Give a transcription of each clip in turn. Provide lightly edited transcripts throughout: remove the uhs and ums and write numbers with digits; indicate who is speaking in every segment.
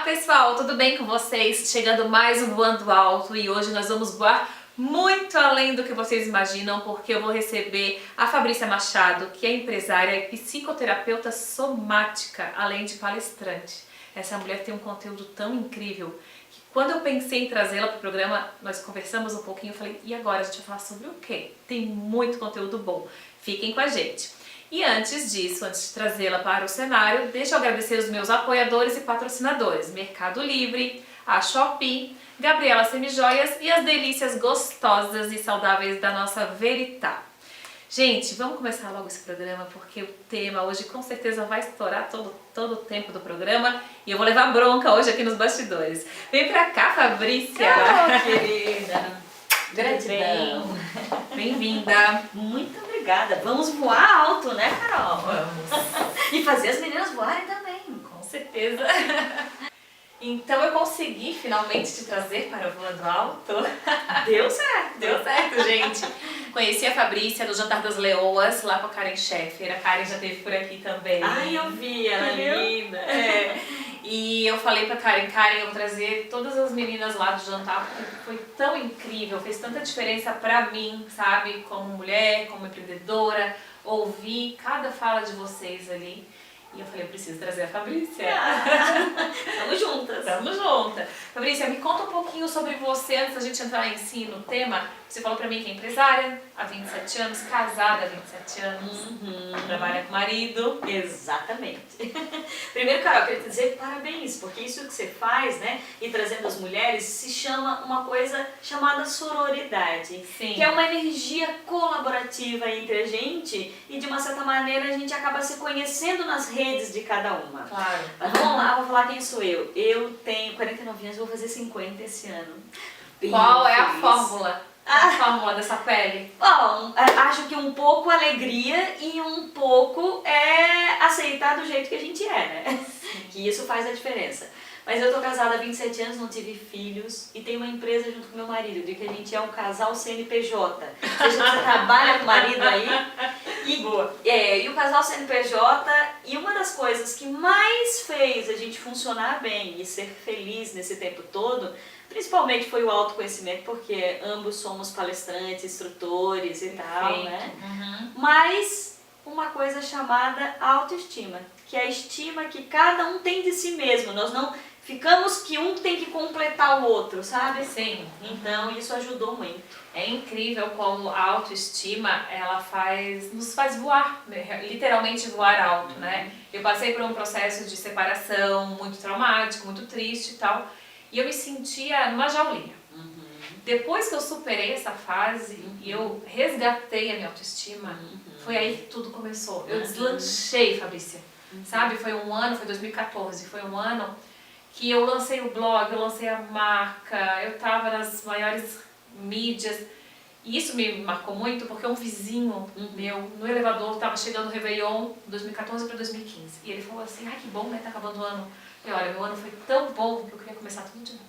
Speaker 1: pessoal, tudo bem com vocês? Chegando mais um Voando Alto e hoje nós vamos voar muito além do que vocês imaginam, porque eu vou receber a Fabrícia Machado, que é empresária e psicoterapeuta somática, além de palestrante. Essa mulher tem um conteúdo tão incrível que quando eu pensei em trazê-la para o programa, nós conversamos um pouquinho e falei, e agora a gente vai falar sobre o quê? Tem muito conteúdo bom, fiquem com a gente. E antes disso, antes de trazê-la para o cenário, deixa eu agradecer os meus apoiadores e patrocinadores, Mercado Livre, a Shopee, Gabriela Semijoias e as delícias gostosas e saudáveis da nossa Veritá. Gente, vamos começar logo esse programa, porque o tema hoje com certeza vai estourar todo o tempo do programa e eu vou levar bronca hoje aqui nos bastidores. Vem pra cá, Fabrícia!
Speaker 2: Oh, querida! Gratidão!
Speaker 1: Bem-vinda!
Speaker 2: Muito obrigada! Vamos voar alto, né, Carol?
Speaker 1: Vamos!
Speaker 2: E fazer as meninas voarem também!
Speaker 1: Com certeza! Então eu consegui finalmente te trazer para o Voando Alto.
Speaker 2: Deu certo!
Speaker 1: Deu certo, gente! Conheci a Fabrícia no Jantar das Leoas, lá com a Karen Sheffer. A Karen já esteve por aqui também.
Speaker 2: Ai, eu vi, ela é linda!
Speaker 1: É. E eu falei pra Karen, eu vou trazer todas as meninas lá do jantar, porque foi tão incrível, fez tanta diferença pra mim, sabe? Como mulher, como empreendedora, ouvir cada fala de vocês ali. E eu falei, eu preciso trazer a Fabrícia.
Speaker 2: Tamo juntas!
Speaker 1: Tamo juntas. Fabrícia, me conta um pouquinho sobre você antes da gente entrar em si no tema. Você falou pra mim que é empresária há 27 anos, casada há 27 anos, trabalha com marido.
Speaker 2: Exatamente. Primeiro, Carol, eu queria te dizer parabéns, porque isso que você faz, né, e trazendo as mulheres, se chama uma coisa chamada sororidade.
Speaker 1: Sim.
Speaker 2: Que é uma energia colaborativa entre a gente e, de uma certa maneira, a gente acaba se conhecendo nas redes de cada uma.
Speaker 1: Claro.
Speaker 2: Mas vamos lá, vou falar quem sou eu. Eu tenho 49 anos, vou fazer 50 esse ano. Bem
Speaker 1: Qual é a
Speaker 2: feliz.
Speaker 1: fórmula? A fórmula dessa pele?
Speaker 2: Bom, acho que um pouco alegria e um pouco é aceitar do jeito que a gente é, né? Que isso faz a diferença. Mas eu tô casada há 27 anos, não tive filhos e tenho uma empresa junto com meu marido. Eu digo que a gente é um casal CNPJ. Ou seja, você trabalha com o marido aí. E,
Speaker 1: Boa.
Speaker 2: e o casal CNPJ, e uma das coisas que mais fez a gente funcionar bem e ser feliz nesse tempo todo, principalmente foi o autoconhecimento, porque ambos somos palestrantes, instrutores e tal, né? Mas uma coisa chamada autoestima, que é a estima que cada um tem de si mesmo. Nós não ficamos que um tem que completar o outro, sabe?
Speaker 1: Sim.
Speaker 2: Então isso ajudou muito.
Speaker 1: É incrível como a autoestima, ela nos faz voar, né? Literalmente voar alto, né? Eu passei por um processo de separação muito traumático, muito triste e tal, e eu me sentia numa jaulinha. Depois que eu superei essa fase e eu resgatei a minha autoestima, foi aí que tudo começou. Eu deslanchei, Fabrícia. Sabe? Foi um ano, foi 2014, foi um ano que eu lancei o blog, eu lancei a marca, eu tava nas maiores mídias. E isso me marcou muito porque um vizinho meu, no elevador, tava chegando o Réveillon 2014 para 2015. E ele falou assim, ai que bom, né? Tá acabando o ano. Eu falei, olha, meu ano foi tão bom que eu queria começar tudo de novo.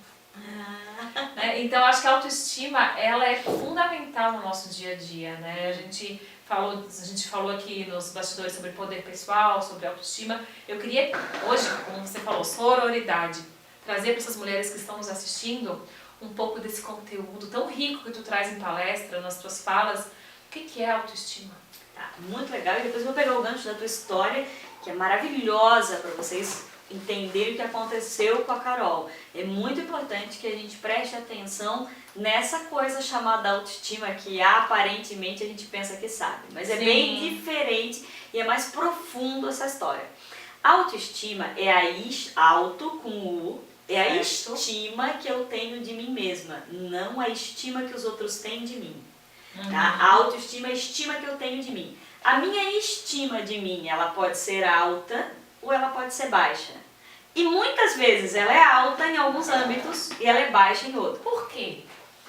Speaker 1: Né? Então acho que a autoestima, ela é fundamental no nosso dia a dia, né? A gente falou aqui nos bastidores sobre poder pessoal, sobre autoestima. Eu queria hoje, como você falou, sororidade, trazer para essas mulheres que estão nos assistindo um pouco desse conteúdo tão rico que tu traz em palestra, nas tuas falas. O que é autoestima?
Speaker 2: Tá, muito legal. E depois eu vou pegar o gancho da tua história, que é maravilhosa para vocês entenderem o que aconteceu com a Carol. É muito importante que a gente preste atenção nessa coisa chamada autoestima, que aparentemente a gente pensa que sabe, mas é bem diferente e é mais profundo essa história. Autoestima é auto com U, é a estima que eu tenho de mim mesma, não a estima que os outros têm de mim. Tá? A autoestima é a estima que eu tenho de mim. A minha estima de mim, ela pode ser alta ou ela pode ser baixa. E muitas vezes ela é alta em alguns âmbitos e ela é baixa em outros.
Speaker 1: Por quê?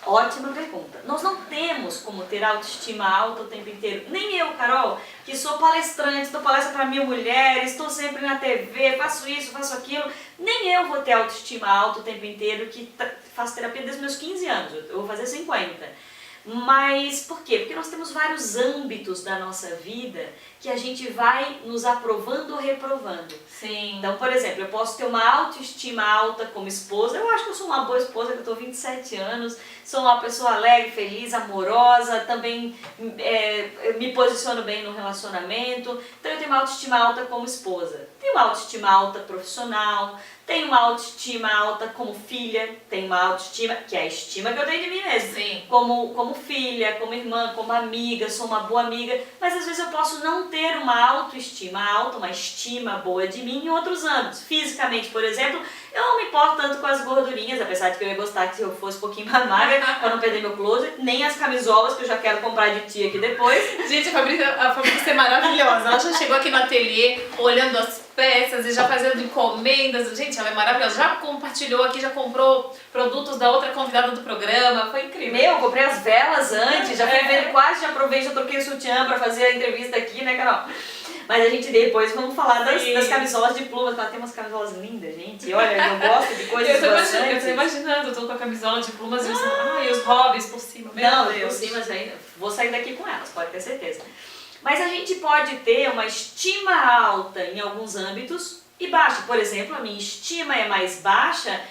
Speaker 2: Ótima pergunta. Nós não temos como ter autoestima alta o tempo inteiro. Nem eu, Carol, que sou palestrante, dou palestra para 1000 mulheres, estou sempre na TV, faço isso, faço aquilo. Nem eu vou ter autoestima alta o tempo inteiro, que faço terapia desde meus 15 anos. Eu vou fazer 50. Mas por quê? Porque nós temos vários âmbitos da nossa vida que a gente vai nos aprovando ou reprovando.
Speaker 1: Sim.
Speaker 2: Então, por exemplo, eu posso ter uma autoestima alta como esposa. Eu acho que eu sou uma boa esposa, que eu estou 27 anos, sou uma pessoa alegre, feliz, amorosa, também me posiciono bem no relacionamento. Então eu tenho uma autoestima alta como esposa. Tenho uma autoestima alta profissional, tenho uma autoestima alta como filha, tenho uma autoestima, que é a estima que eu tenho de mim mesma.
Speaker 1: Sim.
Speaker 2: Como filha, como irmã, como amiga, sou uma boa amiga, mas às vezes eu posso não ter uma autoestima alta, uma estima boa de mim em outros âmbitos. Fisicamente, por exemplo, eu não me importo tanto com as gordurinhas, apesar de que eu ia gostar que eu fosse um pouquinho mais magra para não perder meu closet, nem as camisolas que eu já quero comprar de ti aqui depois.
Speaker 1: Gente, a Fabrícia é maravilhosa. Ela já chegou aqui no ateliê olhando as peças e já fazendo encomendas. Gente, ela é maravilhosa. Já compartilhou aqui, já comprou produtos da outra convidada do programa. Foi incrível.
Speaker 2: Eu comprei as velas antes, já fui vendo quase, já provei, já troquei o sutiã para fazer a entrevista aqui, né, Carol? Mas a gente depois vamos falar das camisolas de plumas, ela tem umas camisolas lindas, gente. Olha, eu gosto de coisas bastante.
Speaker 1: Eu tô imaginando, eu tô com a camisola de plumas e os hobbies por cima.
Speaker 2: Não, por cima, vou sair daqui com elas, pode ter certeza. Mas a gente pode ter uma estima alta em alguns âmbitos e baixa. Por exemplo, a minha estima é mais baixa,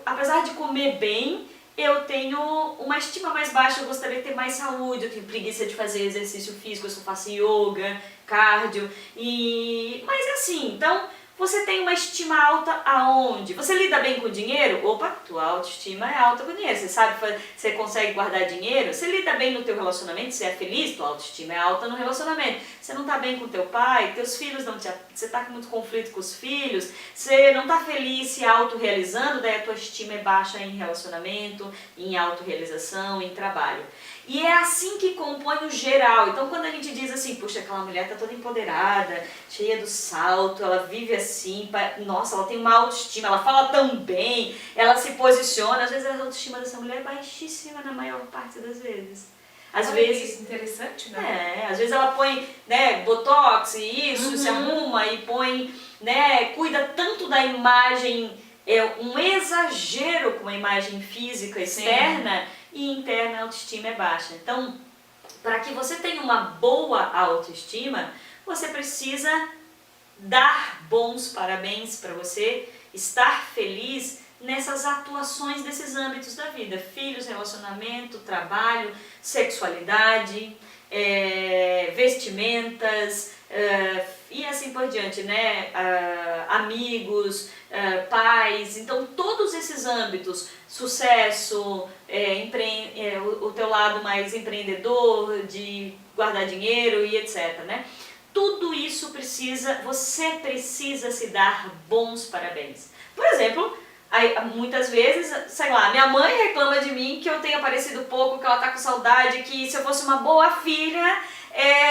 Speaker 2: apesar de comer bem, eu tenho uma estima mais baixa, eu gostaria de ter mais saúde, eu tenho preguiça de fazer exercício físico, eu só faço yoga, cardio, mas é assim, então você tem uma estima alta aonde? Você lida bem com o dinheiro? Opa, tua autoestima é alta com o dinheiro, você consegue guardar dinheiro? Você lida bem no teu relacionamento, você é feliz? Tua autoestima é alta no relacionamento. Você não tá bem com teu pai, teus filhos você tá com muito conflito com os filhos, você não tá feliz se autorrealizando, daí a tua estima é baixa em relacionamento, em autorrealização, em trabalho. E é assim que compõe o geral. Então quando a gente diz assim, puxa, aquela mulher tá toda empoderada, cheia do salto, ela vive assim, nossa, ela tem uma autoestima, ela fala tão bem, ela se posiciona, às vezes a autoestima dessa mulher é baixíssima na maior parte das vezes. Às vezes,
Speaker 1: isso, interessante, né?
Speaker 2: Às vezes ela põe, né, botox e isso, se arruma e põe, né, cuida tanto da imagem, um exagero com a imagem física externa. Sim. E interna a autoestima é baixa. Então, para que você tenha uma boa autoestima, você precisa dar bons parabéns para você, estar feliz nessas atuações desses âmbitos da vida. Filhos, relacionamento, trabalho, sexualidade, vestimentas e assim por diante, né? Amigos, pais, então todos esses âmbitos, sucesso, o teu lado mais empreendedor, de guardar dinheiro e etc, né? Tudo isso você precisa se dar bons parabéns. Por exemplo, muitas vezes, sei lá, minha mãe reclama de mim que eu tenho aparecido pouco, que ela tá com saudade, que se eu fosse uma boa filha,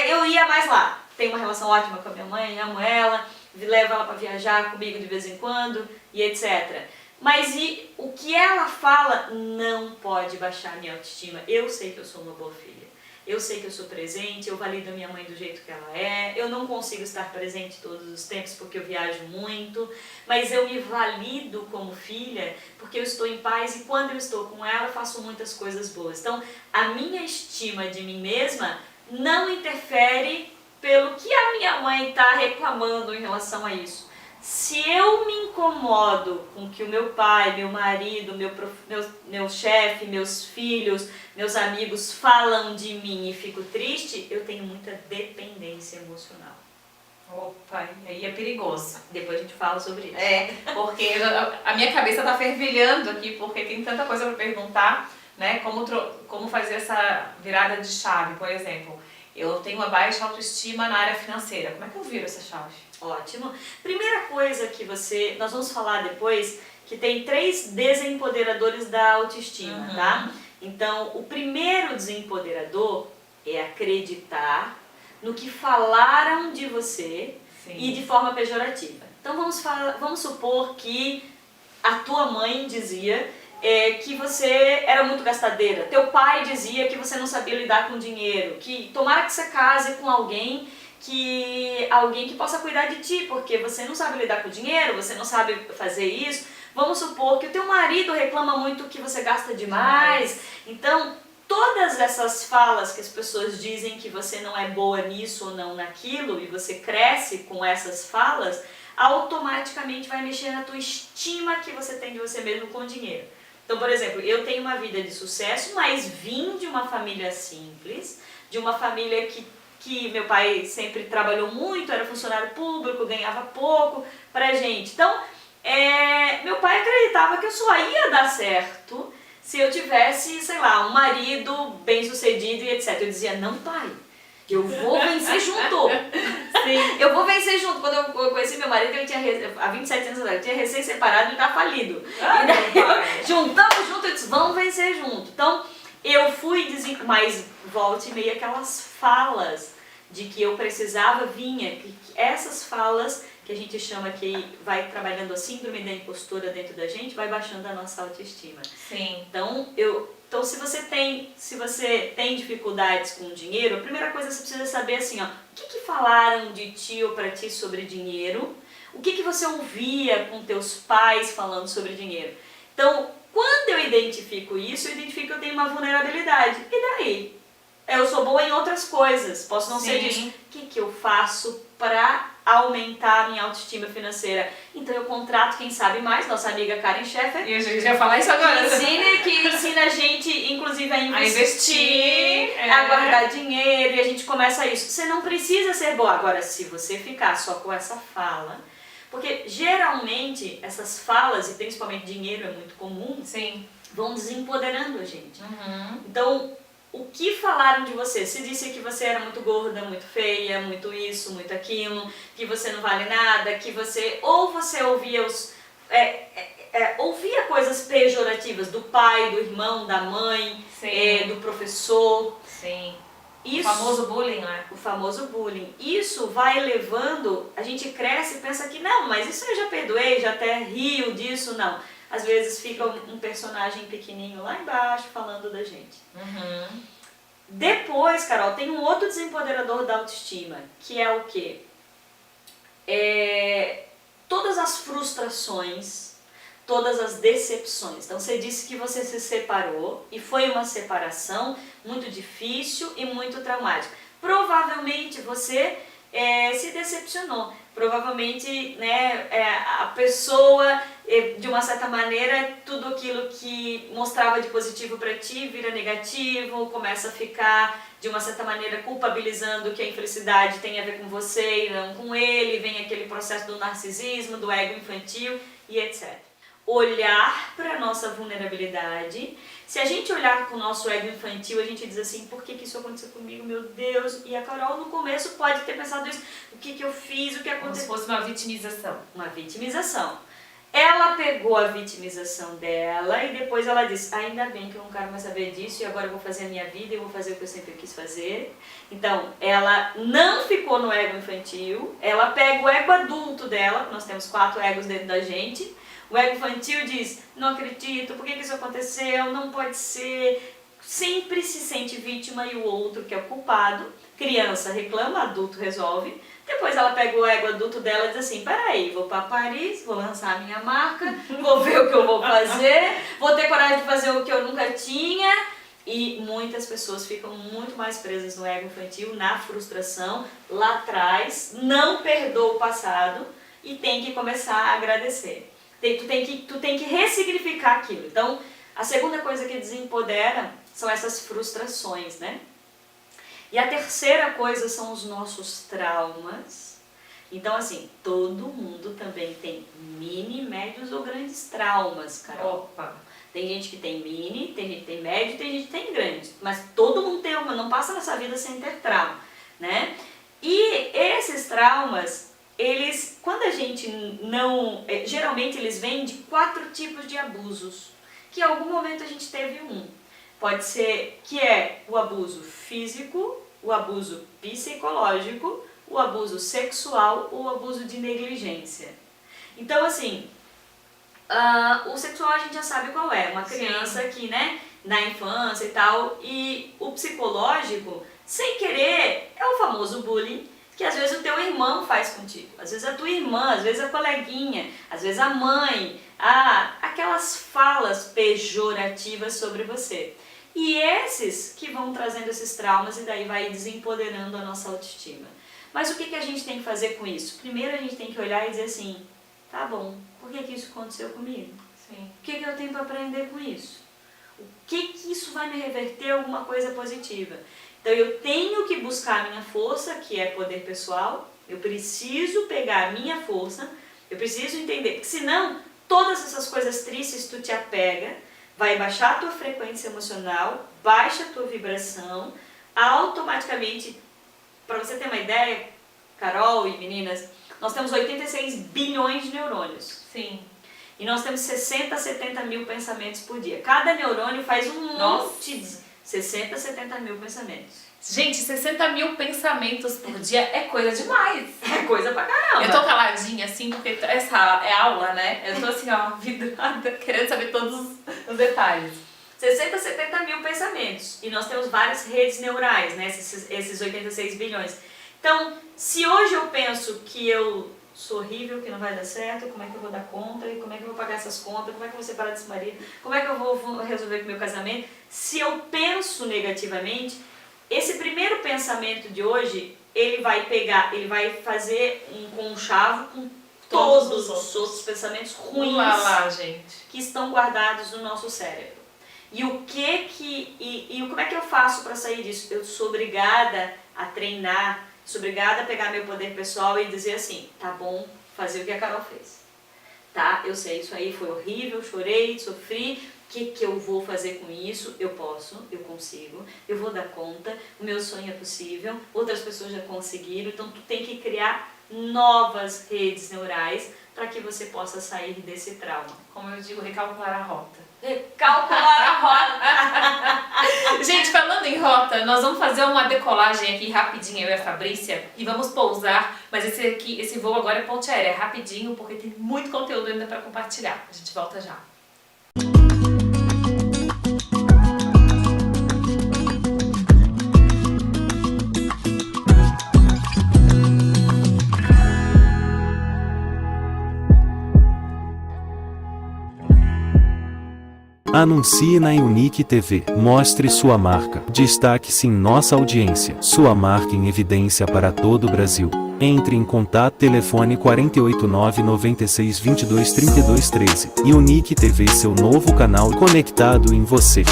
Speaker 2: eu ia mais lá. Tenho uma relação ótima com a minha mãe, amo ela, levo ela para viajar comigo de vez em quando e etc. Mas o que ela fala não pode baixar a minha autoestima. Eu sei que eu sou uma boa filha. Eu sei que eu sou presente, eu valido a minha mãe do jeito que ela é, eu não consigo estar presente todos os tempos porque eu viajo muito, mas eu me valido como filha porque eu estou em paz e quando eu estou com ela eu faço muitas coisas boas. Então, a minha estima de mim mesma não interfere pelo que a minha mãe está reclamando em relação a isso. Se eu me incomodo com o que o meu pai, meu marido, meu chefe, meus filhos, meus amigos falam de mim e fico triste, eu tenho muita dependência emocional.
Speaker 1: Opa, e aí é perigoso.
Speaker 2: Depois a gente fala sobre isso.
Speaker 1: Porque a minha cabeça está fervilhando aqui, porque tem tanta coisa para perguntar, né? Como fazer essa virada de chave, por exemplo. Eu tenho uma baixa autoestima na área financeira. Como é que eu viro essa chave?
Speaker 2: Ótimo. Primeira coisa que nós vamos falar depois, que tem 3 desempoderadores da autoestima, tá? Então, o primeiro desempoderador é acreditar no que falaram de você. Sim. E de forma pejorativa. Então, vamos supor que a tua mãe dizia que você era muito gastadeira, teu pai dizia que você não sabia lidar com dinheiro, que tomara que você case com alguém que possa cuidar de ti, porque você não sabe lidar com dinheiro, você não sabe fazer isso, Vamos supor que o teu marido reclama muito que você gasta demais. Então, todas essas falas que as pessoas dizem que você não é boa nisso ou não naquilo, e você cresce com essas falas, automaticamente vai mexer na tua estima que você tem de você mesmo com o dinheiro. Então, por exemplo, eu tenho uma vida de sucesso, mas vim de uma família simples, de uma família que meu pai sempre trabalhou muito, era funcionário público, ganhava pouco pra gente. Então, meu pai acreditava que eu só ia dar certo se eu tivesse, sei lá, um marido bem sucedido e etc. Eu dizia, não, pai, eu vou vencer junto. Sim. Eu vou vencer junto. Quando eu conheci meu marido, ele tinha, há 27 anos, ele tinha recém-separado, ele estava falido. E daí, juntamos junto, eu disse, vamos vencer junto. Então, eu fui, mas volta e meia aquelas falas de que eu precisava vinha, que essas falas que a gente chama que vai trabalhando a síndrome da impostora dentro da gente, vai baixando a nossa autoestima.
Speaker 1: Sim.
Speaker 2: Então, se você tem dificuldades com o dinheiro, a primeira coisa que você precisa saber assim, ó, o que falaram de ti ou para ti sobre dinheiro? O que você ouvia com teus pais falando sobre dinheiro? Então, quando eu identifico isso, eu identifico que eu tenho uma vulnerabilidade. E daí? Eu sou boa em outras coisas, posso não ser disso. O que eu faço para aumentar a minha autoestima financeira? Então eu contrato quem sabe mais, nossa amiga Karen Sheffer.
Speaker 1: E a gente vai falar isso agora.
Speaker 2: Que ensina a gente, inclusive, a investir, a guardar dinheiro, e a gente começa isso. Você não precisa ser boa. Agora, se você ficar só com essa fala, porque geralmente essas falas, e principalmente dinheiro é muito comum, vão desempoderando a gente. Então, o que falaram de você? Se disse que você era muito gorda, muito feia, muito isso, muito aquilo, que você não vale nada, que você... Ou você ouvia ouvia coisas pejorativas do pai, do irmão, da mãe, do professor.
Speaker 1: Sim.
Speaker 2: Isso,
Speaker 1: o famoso bullying, né?
Speaker 2: O famoso bullying. Isso vai levando, a gente cresce e pensa que não, mas isso eu já perdoei, já até rio disso, não. Às vezes fica um personagem pequenininho lá embaixo falando da gente. Depois, Carol, tem um outro desempoderador da autoestima, que é o quê? Todas as frustrações, todas as decepções. Então você disse que você se separou e foi uma separação muito difícil e muito traumática. Provavelmente você se decepcionou. Provavelmente, né, a pessoa, de uma certa maneira, tudo aquilo que mostrava de positivo para ti vira negativo, começa a ficar, de uma certa maneira, culpabilizando que a infelicidade tem a ver com você e não com ele, vem aquele processo do narcisismo, do ego infantil e etc. Olhar para a nossa vulnerabilidade. Se a gente olhar com o nosso ego infantil, a gente diz assim, por que isso aconteceu comigo, meu Deus? E a Carol no começo pode ter pensado isso, o que eu fiz, o que aconteceu?
Speaker 1: Como se fosse uma vitimização.
Speaker 2: Uma vitimização. Ela pegou a vitimização dela e depois ela disse, ainda bem que eu não quero mais saber disso e agora eu vou fazer a minha vida e eu vou fazer o que eu sempre quis fazer. Então, ela não ficou no ego infantil, ela pega o ego adulto dela, nós temos 4 egos dentro da gente. O ego infantil diz, não acredito, por que isso aconteceu, não pode ser. Sempre se sente vítima e o outro que é o culpado. Criança reclama, adulto resolve. Depois ela pega o ego adulto dela e diz assim, peraí, vou para Paris, vou lançar a minha marca, vou ver o que eu vou fazer, vou ter coragem de fazer o que eu nunca tinha. E muitas pessoas ficam muito mais presas no ego infantil, na frustração, lá atrás, não perdoa o passado e tem que começar a agradecer. Tu tem que ressignificar aquilo. Então, a segunda coisa que desempodera são essas frustrações, né? E a terceira coisa são os nossos traumas. Então, assim, todo mundo também tem mini, médios ou grandes traumas, Carol.
Speaker 1: Opa!
Speaker 2: Tem gente que tem mini, tem gente que tem médio, tem gente que tem grande. Mas todo mundo tem uma, não passa nessa vida sem ter trauma, né? E esses traumas, eles, quando a gente não... Geralmente eles vêm de 4 tipos de abusos, que em algum momento a gente teve um. Pode ser que é o abuso físico, o abuso psicológico, o abuso sexual ou o abuso de negligência. Então, assim, o sexual a gente já sabe qual é. Uma criança que, né, na infância e tal. E o psicológico, sem querer, é o famoso bullying, que às vezes o teu irmão faz contigo, às vezes a tua irmã, às vezes a coleguinha, às vezes a mãe, aquelas falas pejorativas sobre você. E esses que vão trazendo esses traumas e daí vai desempoderando a nossa autoestima. Mas o que a gente tem que fazer com isso? Primeiro a gente tem que olhar e dizer assim, tá bom, por que isso aconteceu comigo?
Speaker 1: Sim.
Speaker 2: O que eu tenho para aprender com isso? O que isso vai me reverter alguma coisa positiva? Então eu tenho que buscar a minha força, que é poder pessoal, eu preciso pegar a minha força, eu preciso entender, porque senão todas essas coisas tristes tu te apega, vai baixar a tua frequência emocional, baixa a tua vibração, automaticamente, para você ter uma ideia, Carol e meninas, nós temos 86 bilhões de neurônios.
Speaker 1: Sim.
Speaker 2: E nós temos 60 a 70 mil pensamentos por dia. Cada neurônio faz monte de 60 a 70 mil pensamentos.
Speaker 1: Gente, 60 mil pensamentos por dia é coisa demais.
Speaker 2: É coisa pra caramba.
Speaker 1: Eu tô caladinha assim, porque essa é aula, né? Eu tô assim, ó, vidrada, querendo saber todos os detalhes.
Speaker 2: 60 a 70 mil pensamentos. E nós temos várias redes neurais, né? Esses 86 bilhões. Então, se hoje eu penso que eu sou horrível, que não vai dar certo, como é que eu vou dar conta, e como é que eu vou pagar essas contas, como é que eu vou separar desse marido, como é que eu vou resolver com o meu casamento, se eu penso negativamente, esse primeiro pensamento de hoje, ele vai fazer um conchavo com todos os outros pensamentos ruins
Speaker 1: gente,
Speaker 2: que estão guardados no nosso cérebro. E como é que eu faço para sair disso? Eu sou obrigada a treinar, sou obrigada a pegar meu poder pessoal e dizer assim, tá bom, fazer o que a Carol fez. Tá, eu sei, isso aí foi horrível, chorei, sofri, o que eu vou fazer com isso? Eu posso, eu consigo, eu vou dar conta, o meu sonho é possível, outras pessoas já conseguiram, então tu tem que criar novas redes neurais para que você possa sair desse trauma.
Speaker 1: Como eu digo, recalcular a rota.
Speaker 2: Recalcular a rota!
Speaker 1: Gente, falando em rota, nós vamos fazer uma decolagem aqui rapidinho, eu e a Fabrícia, e vamos pousar, mas esse voo agora é ponte aérea, é rapidinho, porque tem muito conteúdo ainda para compartilhar. A gente volta já.
Speaker 3: Anuncie na Unique TV. Mostre sua marca. Destaque-se em nossa audiência. Sua marca em evidência para todo o Brasil. Entre em contato, telefone 489 96 22 32 13. Unique TV, seu novo canal conectado em você.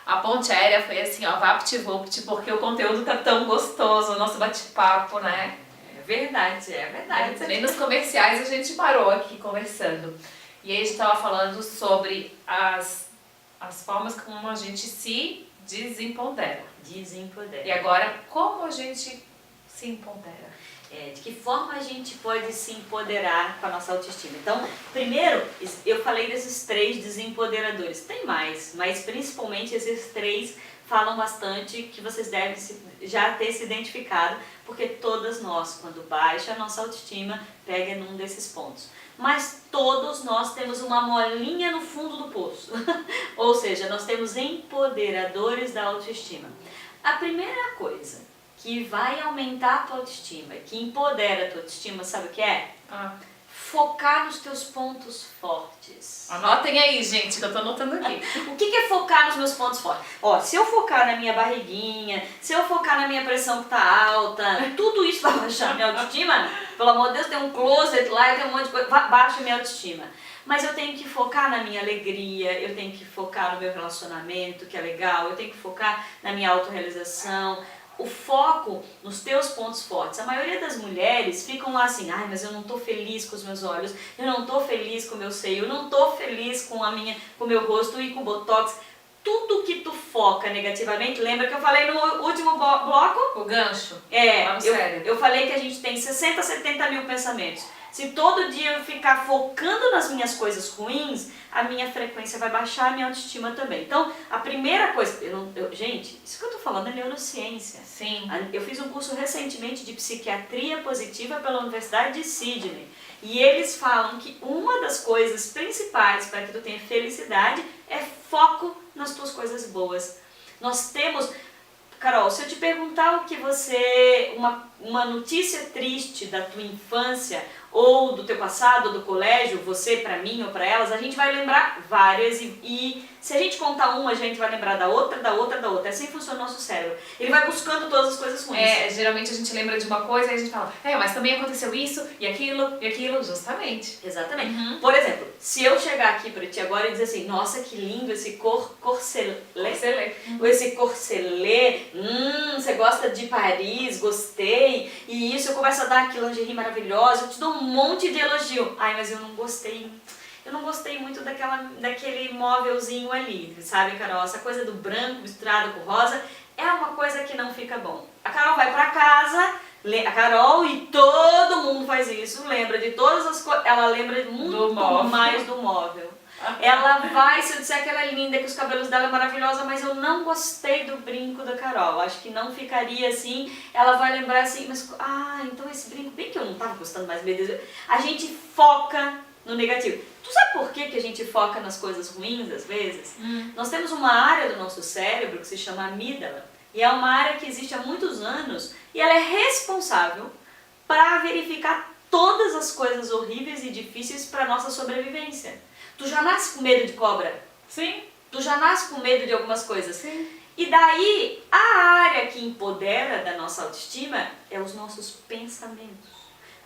Speaker 1: A ponte aérea foi assim, ó, vapt-vupt, porque o conteúdo tá tão gostoso, o nosso bate-papo, né?
Speaker 2: É verdade, é verdade.
Speaker 1: Nem nos comerciais a gente parou aqui conversando. E aí a gente tava falando sobre as formas como a gente se desempodera. E agora, como a gente se empodera?
Speaker 2: De que forma a gente pode se empoderar com a nossa autoestima? Então, primeiro, eu falei desses 3 desempoderadores. Tem mais, mas principalmente esses 3 falam bastante que vocês devem já ter se identificado, porque todas nós, quando baixa a nossa autoestima, pega num desses pontos. Mas todos nós temos uma molinha no fundo do poço, ou seja, nós temos empoderadores da autoestima. A primeira coisa que vai aumentar a tua autoestima, que empodera a tua autoestima, sabe o que é? Focar nos teus pontos fortes.
Speaker 1: Anotem aí, gente, que eu tô anotando aqui.
Speaker 2: O que é focar nos meus pontos fortes? Ó, se eu focar na minha barriguinha, se eu focar na minha pressão que tá alta, tudo isso vai baixar minha autoestima. Pelo amor de Deus, tem um closet lá, tem um monte de coisa, baixa minha autoestima. Mas eu tenho que focar na minha alegria, eu tenho que focar no meu relacionamento, que é legal, eu tenho que focar na minha autorrealização. O foco nos teus pontos fortes. A maioria das mulheres ficam lá assim, ai, mas eu não tô feliz com os meus olhos, eu não tô feliz com o meu seio, eu não tô feliz com o meu rosto e com o botox. Tudo que tu foca negativamente, lembra que eu falei no último bloco?
Speaker 1: O gancho.
Speaker 2: Eu falei que a gente tem 60, 70 mil pensamentos. Se todo dia eu ficar focando nas minhas coisas ruins, a minha frequência vai baixar, a minha autoestima também. Então, a primeira coisa... gente, isso que eu tô falando é neurociência.
Speaker 1: Sim.
Speaker 2: Eu fiz um curso recentemente de psiquiatria positiva pela Universidade de Sydney. E eles falam que uma das coisas principais para que tu tenha felicidade é foco nas tuas coisas boas. Nós temos... Carol, se eu te perguntar o que você... Uma notícia triste da tua infância ou do teu passado, ou do colégio, você pra mim ou pra elas, a gente vai lembrar várias e se a gente contar uma, a gente vai lembrar da outra, da outra, da outra. É assim que funciona o nosso cérebro. Ele vai buscando todas as coisas ruins.
Speaker 1: Geralmente a gente lembra de uma coisa e a gente fala, mas também aconteceu isso e aquilo, justamente.
Speaker 2: Exatamente. Por exemplo, se eu chegar aqui pra ti agora e dizer assim, nossa, que lindo esse corcelê. Esse corcelê, você gosta de Paris, gostei, e isso, eu começo a dar aqui lingerie maravilhosa, eu te dou um monte de elogio. Ai, mas eu não gostei muito daquele móvelzinho ali, sabe, Carol? Essa coisa do branco misturado com rosa é uma coisa que não fica bom. A Carol vai pra casa, a Carol e todo mundo faz isso, lembra de todas as coisas, ela lembra muito mais do móvel. Ela vai, se eu disser que ela é linda, que os cabelos dela é maravilhosa, mas eu não gostei do brinco da Carol, acho que não ficaria assim, ela vai lembrar assim, mas, então esse brinco, bem que eu não tava gostando mais, meu Deus, a gente foca no negativo. Tu sabe por que a gente foca nas coisas ruins, às vezes? Nós temos uma área do nosso cérebro que se chama amígdala, e é uma área que existe há muitos anos, e ela é responsável para verificar todas as coisas horríveis e difíceis para nossa sobrevivência. Tu já nasce com medo de cobra?
Speaker 1: Sim.
Speaker 2: Tu já nasce com medo de algumas coisas?
Speaker 1: Sim.
Speaker 2: E daí, a área que empodera da nossa autoestima é os nossos pensamentos.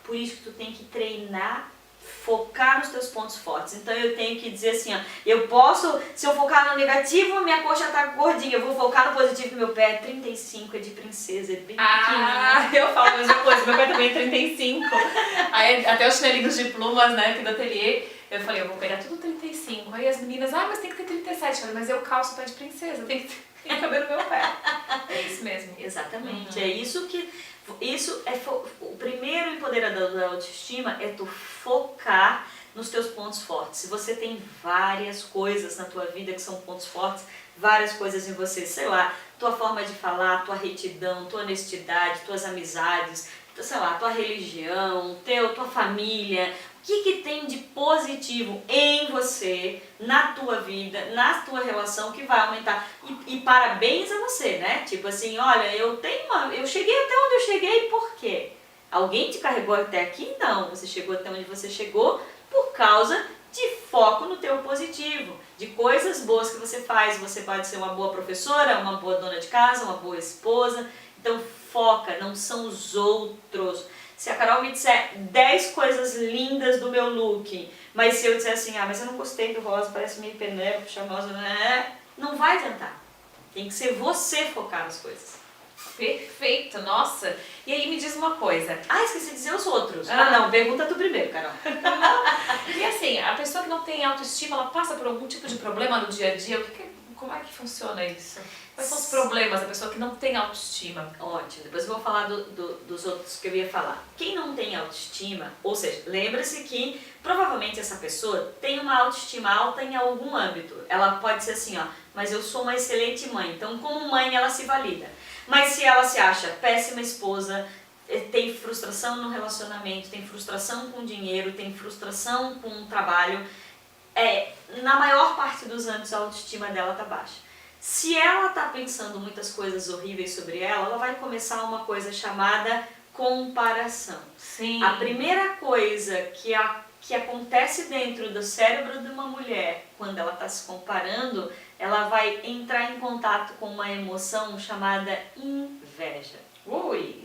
Speaker 2: Por isso que tu tem que treinar, focar nos teus pontos fortes. Então eu tenho que dizer assim, eu posso, se eu focar no negativo, minha coxa tá gordinha. Eu vou focar no positivo, que meu pé é 35, é de princesa, é bem pequenininho.
Speaker 1: Eu falo a mesma coisa, meu pé também é 35. Aí até os chinelinhos de plumas, né, aqui do ateliê, eu falei, eu vou pegar tudo 35. Aí as meninas, mas tem que ter 37. Eu falei, mas eu calço pé de princesa, tem que caber no meu pé. É isso mesmo.
Speaker 2: Exatamente, é isso que... o primeiro empoderador da autoestima é tu focar nos teus pontos fortes. Se você tem várias coisas na tua vida que são pontos fortes, várias coisas em você, sei lá, tua forma de falar, tua retidão, tua honestidade, tuas amizades, sei lá, tua religião, tua família, o que tem de positivo em você, na tua vida, na tua relação que vai aumentar. E parabéns a você, né? Tipo assim, olha, eu cheguei até onde eu cheguei, por quê? Alguém te carregou até aqui? Não, você chegou até onde você chegou por causa de foco no teu positivo, de coisas boas que você faz. Você pode ser uma boa professora, uma boa dona de casa, uma boa esposa. Então foca, não são os outros. Se a Carol me disser 10 coisas lindas do meu look, mas se eu disser assim, mas eu não gostei do rosa, parece meio Penélope, charmosa, né? Não vai adiantar. Tem que ser você focar nas coisas.
Speaker 1: Perfeito, nossa. E aí me diz uma coisa.
Speaker 2: Esqueci de dizer os outros. Não, pergunta tu primeiro, Carol.
Speaker 1: E assim, a pessoa que não tem autoestima, ela passa por algum tipo de problema no dia a dia? como é que funciona isso? Quais são os problemas da pessoa que não tem autoestima?
Speaker 2: Ótimo, depois eu vou falar dos outros que eu ia falar. Quem não tem autoestima, ou seja, lembre-se que provavelmente essa pessoa tem uma autoestima alta em algum âmbito. Ela pode ser assim, ó, mas eu sou uma excelente mãe, então como mãe ela se valida. Mas se ela se acha péssima esposa, tem frustração no relacionamento, tem frustração com dinheiro, tem frustração com o trabalho, na maior parte dos âmbitos a autoestima dela está baixa. Se ela está pensando muitas coisas horríveis sobre ela vai começar uma coisa chamada comparação.
Speaker 1: Sim.
Speaker 2: A primeira coisa que acontece dentro do cérebro de uma mulher quando ela está se comparando, ela vai entrar em contato com uma emoção chamada inveja.
Speaker 1: Ui!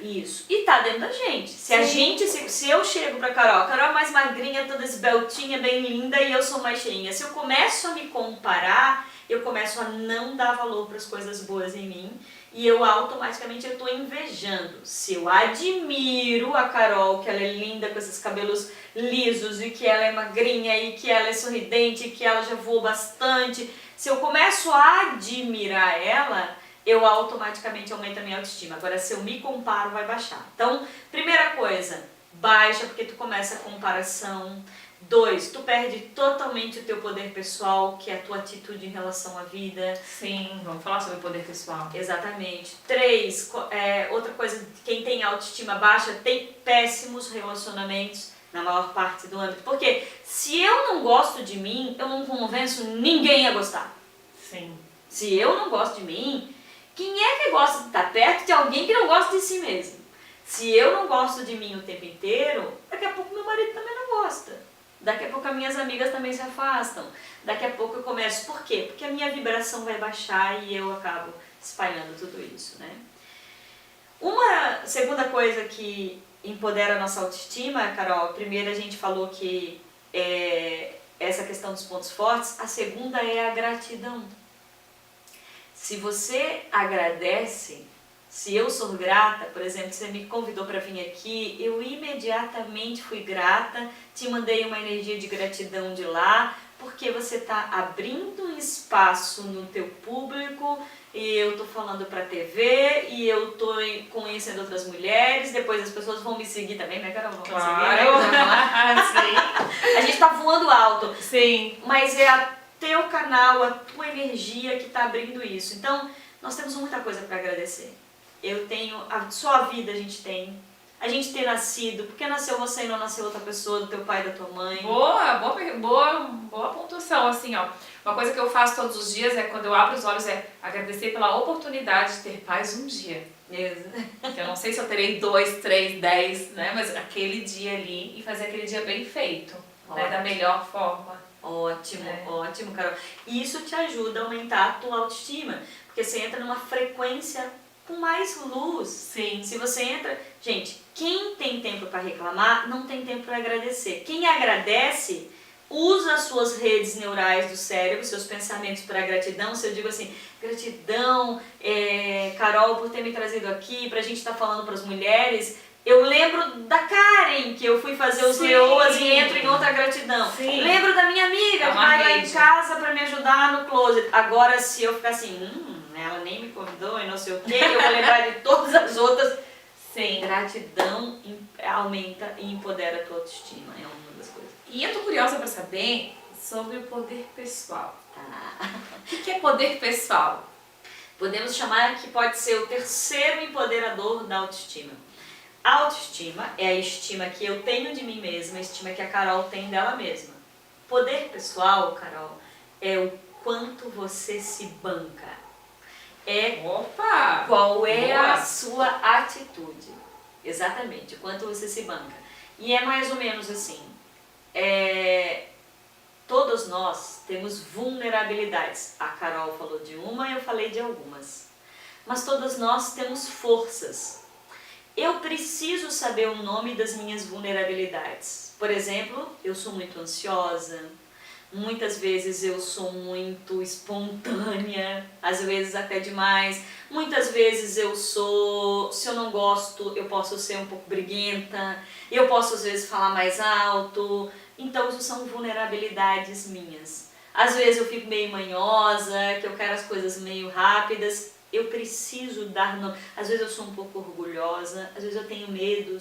Speaker 2: Isso. E tá dentro da gente. Se eu chego pra Carol é mais magrinha, toda esbeltinha, bem linda, e eu sou mais cheinha. Se eu começo a me comparar, eu começo a não dar valor para as coisas boas em mim e eu automaticamente estou invejando. Se eu admiro a Carol, que ela é linda com esses cabelos lisos e que ela é magrinha e que ela é sorridente e que ela já voa bastante, se eu começo a admirar ela, eu automaticamente aumento a minha autoestima. Agora, se eu me comparo, vai baixar. Então, primeira coisa, baixa porque tu começa a comparação. 2, tu perde totalmente o teu poder pessoal, que é a tua atitude em relação à vida.
Speaker 1: Sim, vamos falar sobre o poder pessoal.
Speaker 2: Exatamente. 3, outra coisa, quem tem autoestima baixa tem péssimos relacionamentos na maior parte do âmbito. Porque se eu não gosto de mim, eu não convenço ninguém a gostar.
Speaker 1: Sim.
Speaker 2: Se eu não gosto de mim, quem é que gosta de estar perto de alguém que não gosta de si mesmo? Se eu não gosto de mim o tempo inteiro, daqui a pouco meu marido também não gosta. Daqui a pouco as minhas amigas também se afastam. Daqui a pouco eu começo. Por quê? Porque a minha vibração vai baixar e eu acabo espalhando tudo isso, né? Uma segunda coisa que empodera a nossa autoestima, Carol, primeiro a gente falou que essa questão dos pontos fortes, a segunda é a gratidão. Se você agradece, se eu sou grata, por exemplo, você me convidou para vir aqui, eu imediatamente fui grata, te mandei uma energia de gratidão de lá, porque você está abrindo um espaço no teu público, e eu estou falando para a TV, e eu estou conhecendo outras mulheres, depois as pessoas vão me seguir também, né, Carol? Vão me seguir, né? Sim. A gente está voando alto.
Speaker 1: Sim.
Speaker 2: Mas é teu canal, a tua energia que está abrindo isso. Então, nós temos muita coisa para agradecer. Eu tenho, só a vida a gente tem. A gente ter nascido, porque nasceu você e não nasceu outra pessoa, do teu pai e da tua mãe.
Speaker 1: Boa pontuação, assim, ó. Uma coisa que eu faço todos os dias quando eu abro os olhos, agradecer pela oportunidade de ter paz um dia. Eu não sei se eu terei 2, 3, 10, né? Mas aquele dia ali e fazer aquele dia bem feito, né? Da melhor forma.
Speaker 2: Ótimo, ótimo, Carol. E isso te ajuda a aumentar a tua autoestima, porque você entra numa frequência com mais luz.
Speaker 1: Sim.
Speaker 2: Se você entra... Gente, quem tem tempo para reclamar, não tem tempo para agradecer. Quem agradece, usa as suas redes neurais do cérebro, seus pensamentos para gratidão. Se eu digo assim, gratidão, Carol, por ter me trazido aqui, pra gente estar falando para as mulheres... Eu lembro da Karen, que eu fui fazer os leoas e entro em outra gratidão.
Speaker 1: Sim.
Speaker 2: Lembro da minha amiga, que vai lá em casa para me ajudar no closet. Agora, se eu ficar assim, ela nem me convidou e não sei o quê, eu vou lembrar de todas as outras.
Speaker 1: Sim.
Speaker 2: Gratidão aumenta e empodera a tua autoestima, é uma das coisas.
Speaker 1: E eu tô curiosa para saber sobre o poder pessoal.
Speaker 2: Tá.
Speaker 1: O que é poder pessoal?
Speaker 2: Podemos chamar que pode ser o terceiro empoderador da autoestima. A autoestima é a estima que eu tenho de mim mesma, a estima que a Carol tem dela mesma. Poder pessoal, Carol, é o quanto você se banca.
Speaker 1: Opa!
Speaker 2: Qual é a sua atitude. Exatamente, o quanto você se banca. E é mais ou menos assim, todos nós temos vulnerabilidades. A Carol falou de uma, eu falei de algumas. Mas todos nós temos forças. Eu preciso saber o nome das minhas vulnerabilidades. Por exemplo, eu sou muito ansiosa, muitas vezes eu sou muito espontânea, às vezes até demais. Muitas vezes eu sou, se eu não gosto, eu posso ser um pouco briguenta, eu posso às vezes falar mais alto. Então isso são vulnerabilidades minhas. às vezes eu fico meio manhosa, que eu quero as coisas meio rápidas. Eu preciso dar nome. Às vezes eu sou um pouco orgulhosa, às vezes eu tenho medo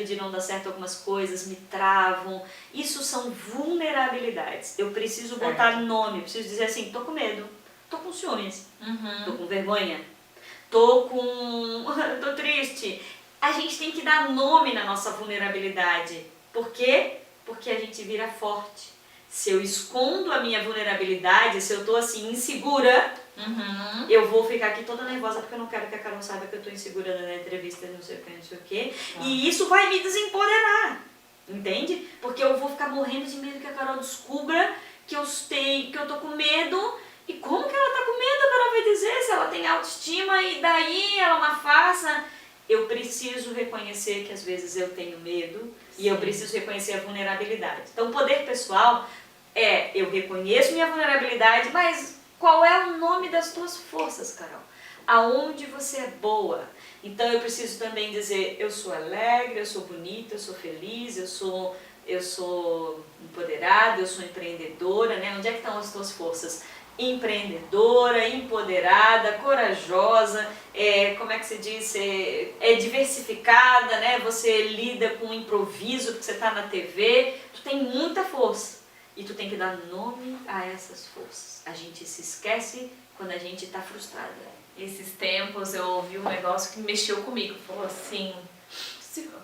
Speaker 2: de não dar certo algumas coisas, me travam. Isso são vulnerabilidades. Eu preciso botar nome, eu preciso dizer assim, tô com medo, tô com ciúmes, tô com vergonha, tô triste. A gente tem que dar nome na nossa vulnerabilidade. Por quê? Porque a gente vira forte. Se eu escondo a minha vulnerabilidade, se eu tô assim insegura, eu vou ficar aqui toda nervosa porque eu não quero que a Carol saiba que eu tô insegura na entrevista, não sei o que, não sei o que. E isso vai me desempoderar, entende? Porque eu vou ficar morrendo de medo que a Carol descubra que eu tô com medo. E como que ela tá com medo? A Carol vai dizer se ela tem autoestima e daí ela é uma farsa. Eu preciso reconhecer que às vezes eu tenho medo. Sim. E eu preciso reconhecer a vulnerabilidade. Então, o poder pessoal eu reconheço minha vulnerabilidade, mas qual é o nome das tuas forças, Carol? Aonde você é boa? Então, eu preciso também dizer, eu sou alegre, eu sou bonita, eu sou feliz, eu sou empoderada, eu sou empreendedora, né? Onde é que estão as tuas forças? Empreendedora, empoderada, corajosa, como é que se diz? É diversificada, né? Você lida com improviso, porque você está na TV, tu tem muita força e tu tem que dar nome a essas forças. A gente se esquece quando a gente está frustrada.
Speaker 1: Esses tempos eu ouvi um negócio que mexeu comigo, falou assim,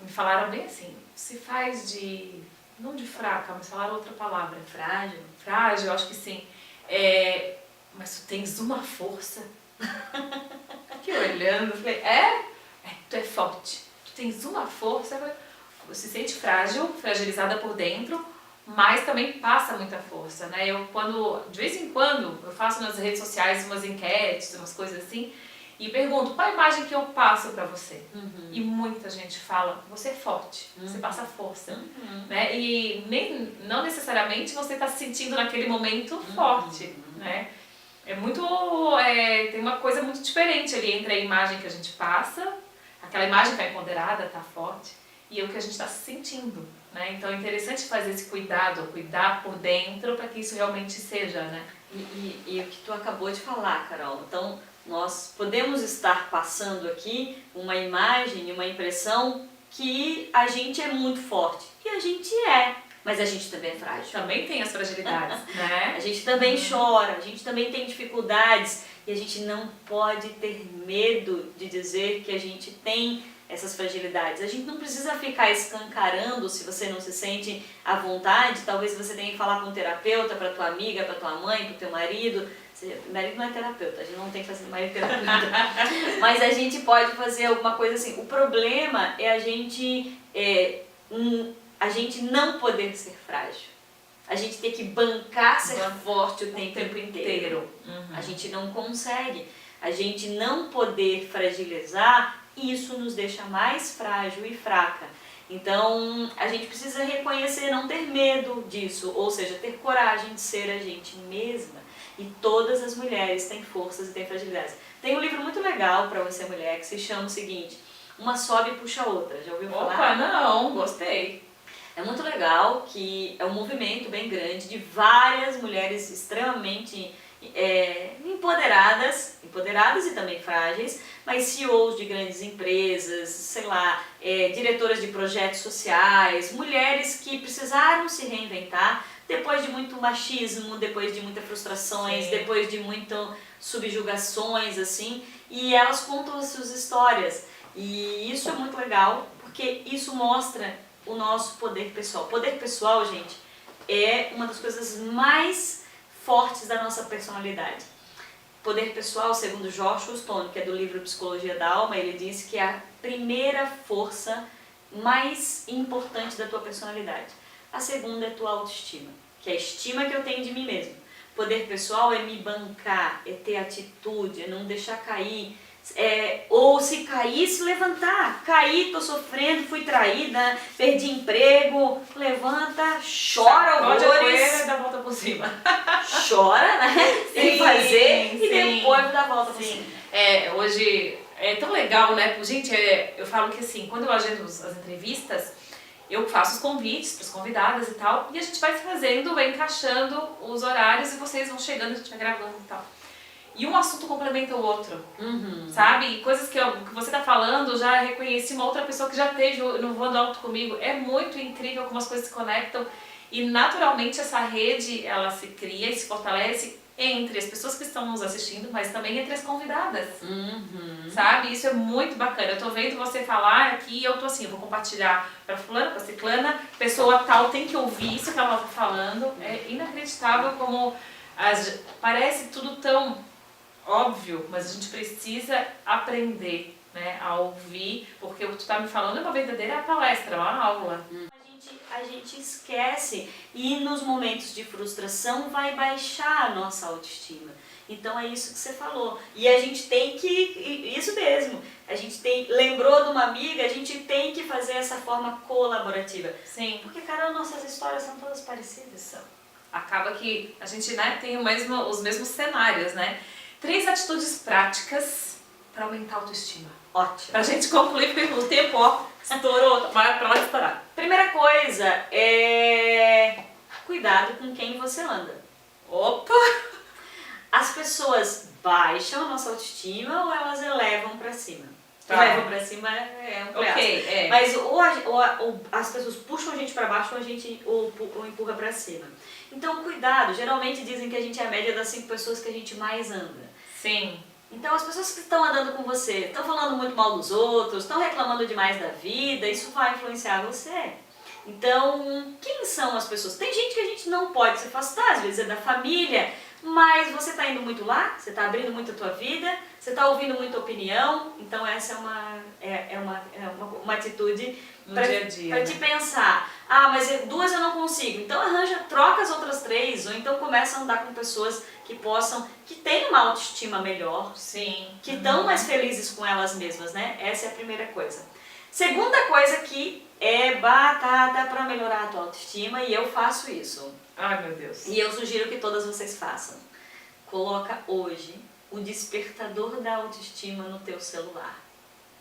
Speaker 1: me falaram bem assim, se faz de, não de fraca, mas falaram outra palavra.
Speaker 2: Frágil?
Speaker 1: Frágil, eu acho que sim. Mas tu tens uma força. Fiquei olhando, falei, tu é forte. Tu tens uma força, você se sente frágil, fragilizada por dentro, mas também passa muita força, né? De vez em quando, eu faço nas redes sociais umas enquetes, umas coisas assim, e pergunto, qual a imagem que eu passo pra você? E muita gente fala, você é forte, você passa força, né? E não necessariamente você está se sentindo naquele momento forte, né? Tem uma coisa muito diferente ali entre a imagem que a gente passa, aquela imagem que é empoderada, tá forte, e o que a gente está sentindo, né? Então é interessante fazer esse cuidar por dentro para que isso realmente seja, né?
Speaker 2: E o que tu acabou de falar, Carol, então nós podemos estar passando aqui uma imagem, uma impressão que a gente é muito forte, e a gente mas a gente também é frágil.
Speaker 1: Também tem as fragilidades, né?
Speaker 2: A gente também chora, a gente também tem dificuldades e a gente não pode ter medo de dizer que a gente tem essas fragilidades. A gente não precisa ficar escancarando se você não se sente à vontade. Talvez você tenha que falar com um terapeuta, para tua amiga, para tua mãe, para o teu marido. Marido não é terapeuta, a gente não tem que fazer marido terapeuta. Mas a gente pode fazer alguma coisa assim. O problema é a gente não poder ser frágil. A gente tem que bancar ser forte o tempo inteiro. A gente não consegue. A gente não poder fragilizar, isso nos deixa mais frágil e fraca. Então, a gente precisa reconhecer, não ter medo disso, ou seja, ter coragem de ser a gente mesma. E todas as mulheres têm forças e têm fragilidades. Tem um livro muito legal para você, mulher, que se chama o seguinte, Uma Sobe e Puxa a Outra. Já ouviu falar?
Speaker 1: Opa, não, gostei.
Speaker 2: É muito legal, que é um movimento bem grande de várias mulheres extremamente empoderadas e também frágeis, mas CEOs de grandes empresas, sei lá, diretoras de projetos sociais, mulheres que precisaram se reinventar depois de muito machismo, depois de muitas frustrações,
Speaker 1: Sim.
Speaker 2: depois de muitas subjugações, assim, e elas contam as suas histórias. E isso é muito legal, porque isso mostra o nosso poder pessoal. Poder pessoal, gente, é uma das coisas mais fortes da nossa personalidade. Poder pessoal, segundo Joshua Stone, que é do livro Psicologia da Alma, ele diz que é a primeira força mais importante da tua personalidade. A segunda é a tua autoestima, que é a estima que eu tenho de mim mesmo. Poder pessoal é me bancar, é ter atitude, é não deixar cair, ou se cair, se levantar. Caí, tô sofrendo, fui traída, perdi emprego, levanta, chora horrores.
Speaker 1: Pode a poeira e dá a volta por cima.
Speaker 2: Chora, né? Sem fazer e
Speaker 1: sim.
Speaker 2: depois dá a volta por cima.
Speaker 1: Hoje é tão legal, né? Gente, eu falo que assim, quando eu agendo as entrevistas, eu faço os convites para as convidadas e tal, e a gente vai fazendo, vai encaixando os horários e vocês vão chegando, a gente vai gravando e tal. E um assunto complementa o outro, sabe? E coisas que você tá falando, já reconheci uma outra pessoa que já teve no Voando Alto comigo. É muito incrível como as coisas se conectam e naturalmente essa rede, ela se cria e se fortalece entre as pessoas que estão nos assistindo, mas também entre as convidadas, sabe? Isso é muito bacana. Eu tô vendo você falar aqui e eu tô assim, eu vou compartilhar pra fulana, pra ciclana, pessoa tal tem que ouvir isso que ela tá falando. É inacreditável como parece tudo tão óbvio, mas a gente precisa aprender, né, a ouvir, porque o que tu tá me falando é uma verdadeira palestra, uma aula.
Speaker 2: A gente esquece e nos momentos de frustração vai baixar a nossa autoestima. Então é isso que você falou. E a gente tem que, isso mesmo, a gente lembrou de uma amiga, a gente tem que fazer essa forma colaborativa.
Speaker 1: Sim.
Speaker 2: Porque, cara, nossas histórias são todas parecidas.
Speaker 1: São. Acaba que a gente, né, tem os mesmos cenários, né? 3 atitudes práticas para aumentar a autoestima.
Speaker 2: Ótimo.
Speaker 1: Pra gente concluir, porque o tempo, ó, estourou, vai pra lá estourar.
Speaker 2: Primeira coisa é cuidado com quem você anda.
Speaker 1: Opa!
Speaker 2: As pessoas baixam a nossa autoestima ou elas elevam pra cima?
Speaker 1: Tá.
Speaker 2: Levam pra cima é um palhaço.
Speaker 1: Ok,
Speaker 2: Mas ou as pessoas puxam a gente pra baixo ou a gente ou empurra pra cima. Então cuidado, geralmente dizem que a gente é a média das 5 pessoas que a gente mais anda.
Speaker 1: Sim.
Speaker 2: Então as pessoas que estão andando com você, estão falando muito mal dos outros, estão reclamando demais da vida, isso vai influenciar você. Então, quem são as pessoas? Tem gente que a gente não pode se afastar, às vezes é da família, mas você está indo muito lá, você está abrindo muito a tua vida, você está ouvindo muita opinião, então essa é uma atitude
Speaker 1: No dia a dia,
Speaker 2: para
Speaker 1: né?
Speaker 2: te pensar. Ah, mas 2 eu não consigo, então troca as outras 3, ou então começa a andar com pessoas que tenham uma autoestima melhor,
Speaker 1: Sim.
Speaker 2: que estão mais felizes com elas mesmas, né? Essa é a primeira coisa. Segunda coisa que dá pra melhorar a tua autoestima e eu faço isso.
Speaker 1: Ai, meu Deus.
Speaker 2: E eu sugiro que todas vocês façam. Coloca hoje o despertador da autoestima no teu celular.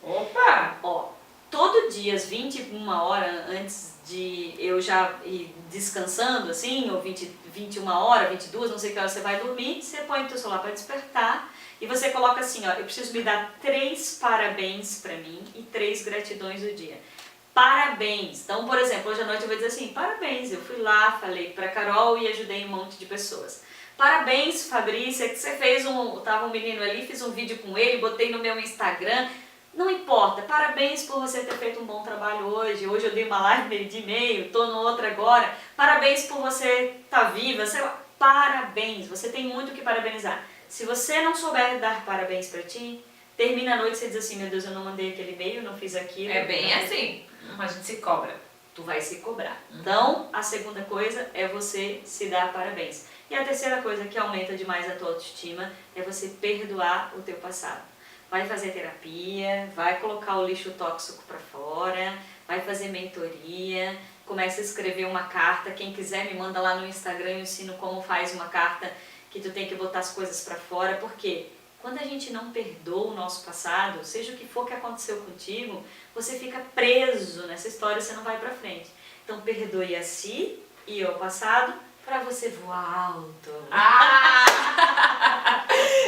Speaker 1: Opa!
Speaker 2: Ó, todo dia às 21 horas antes de eu já ir descansando assim, ou 21 horas, 22, não sei que hora você vai dormir, você põe o teu celular para despertar e você coloca assim, ó, eu preciso me dar 3 parabéns para mim e 3 gratidões do dia. Parabéns! Então, por exemplo, hoje à noite eu vou dizer assim, parabéns, eu fui lá, falei pra Carol e ajudei um monte de pessoas. Parabéns, Fabrícia, que você fez tava um menino ali, fiz um vídeo com ele, botei no meu Instagram. Não importa, parabéns por você ter feito um bom trabalho hoje. Hoje eu dei uma live meio-dia e meio, tô no outro agora. Parabéns por você estar viva, sei lá. Parabéns, você tem muito o que parabenizar. Se você não souber dar parabéns pra ti, termina a noite e você diz assim, meu Deus, eu não mandei aquele e-mail, não fiz aquilo.
Speaker 1: É bem assim, a gente se cobra.
Speaker 2: Tu vai se cobrar. Então, a segunda coisa é você se dar parabéns. E a terceira coisa que aumenta demais a tua autoestima é você perdoar o teu passado. Vai fazer terapia, vai colocar o lixo tóxico pra fora, vai fazer mentoria, começa a escrever uma carta. Quem quiser me manda lá no Instagram, eu ensino como faz uma carta que tu tem que botar as coisas pra fora, porque quando a gente não perdoa o nosso passado, seja o que for que aconteceu contigo, você fica preso nessa história, você não vai pra frente. Então perdoe a si e ao passado pra você voar alto.
Speaker 1: Ah!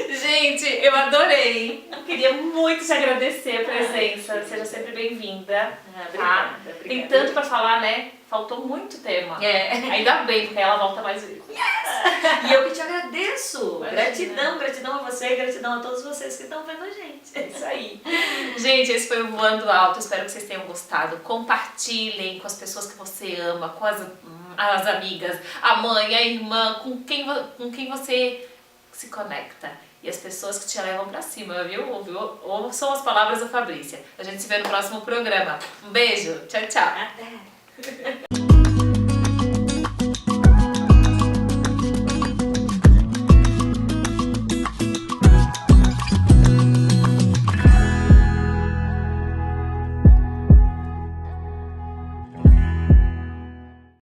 Speaker 1: Gente, eu adorei. Eu queria muito te agradecer a presença. Seja sempre bem-vinda.
Speaker 2: Obrigada, obrigada.
Speaker 1: Tem tanto pra falar, né? Faltou muito tema.
Speaker 2: É.
Speaker 1: Ainda bem, porque ela volta mais vezes.
Speaker 2: E eu que te agradeço.
Speaker 1: Imagina.
Speaker 2: Gratidão, gratidão a você e gratidão a todos vocês que estão vendo a gente.
Speaker 1: É isso aí. Gente, esse foi o Voando Alto. Espero que vocês tenham gostado. Compartilhem com as pessoas que você ama, com as amigas, a mãe, a irmã, com quem você se conecta. E as pessoas que te levam pra cima, viu? Ou são as palavras da Fabrícia. A gente se vê no próximo programa. Um beijo. Tchau, tchau.
Speaker 2: Até.